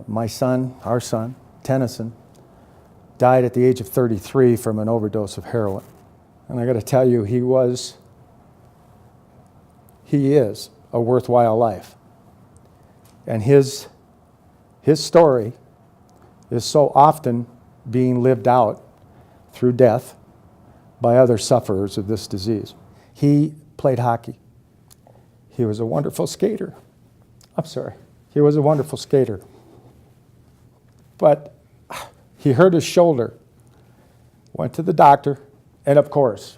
My son, our son, Tennyson, died at the age of 33 from an overdose of heroin. And I got to tell you, he is a worthwhile life. And his story is so often being lived out through death by other sufferers of this disease. He played hockey. He was a wonderful skater. He was a wonderful skater. But he hurt his shoulder, went to the doctor, and of course,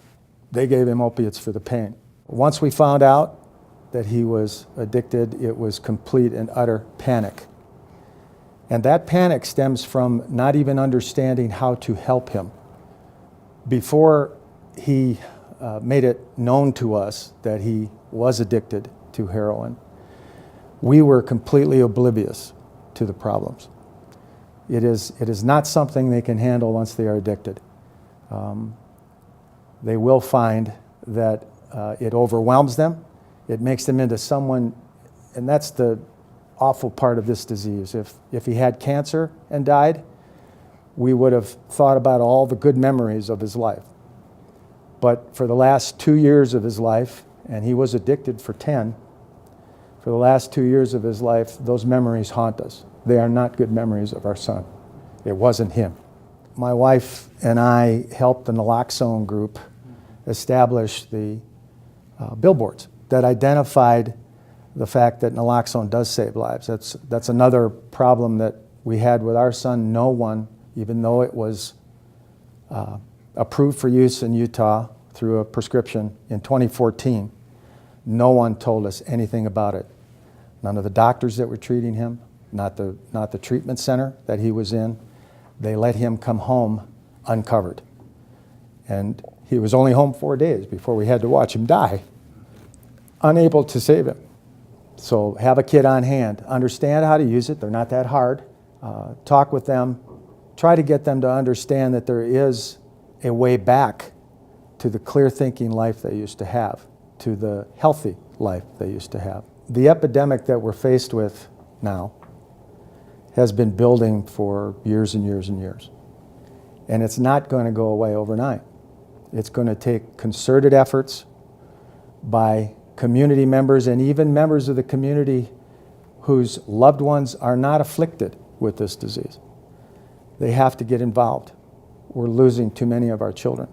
they gave him opiates for the pain. Once we found out that he was addicted, it was complete and utter panic. And that panic stems from not even understanding how to help him. Before he made it known to us that he was addicted to heroin, we were completely oblivious to the problems. It is not something they can handle once they are addicted. They will find that it overwhelms them. It makes them into someone, and that's the awful part of this disease. If he had cancer and died, we would have thought about all the good memories of his life. But for the last 2 years of his life, and he was addicted for 10, for the last 2 years of his life, those memories haunt us. They are not good memories of our son. It wasn't him. My wife and I helped the naloxone group establish the billboards that identified the fact that naloxone does save lives. That's another problem that we had with our son. No one, even though it was approved for use in Utah through a prescription in 2014, no one told us anything about it. None of the doctors that were treating him, not the treatment center that he was in. They let him come home uncovered. And he was only home 4 days before we had to watch him die, unable to save him. So have a kid on hand. Understand how to use it. They're not that hard. Talk with them. Try to get them to understand that there is a way back to the clear thinking life they used to have, to the healthy life they used to have. The epidemic that we're faced with now has been building for years and years and years. And it's not going to go away overnight. It's going to take concerted efforts by community members and even members of the community whose loved ones are not afflicted with this disease. They have to get involved. We're losing too many of our children.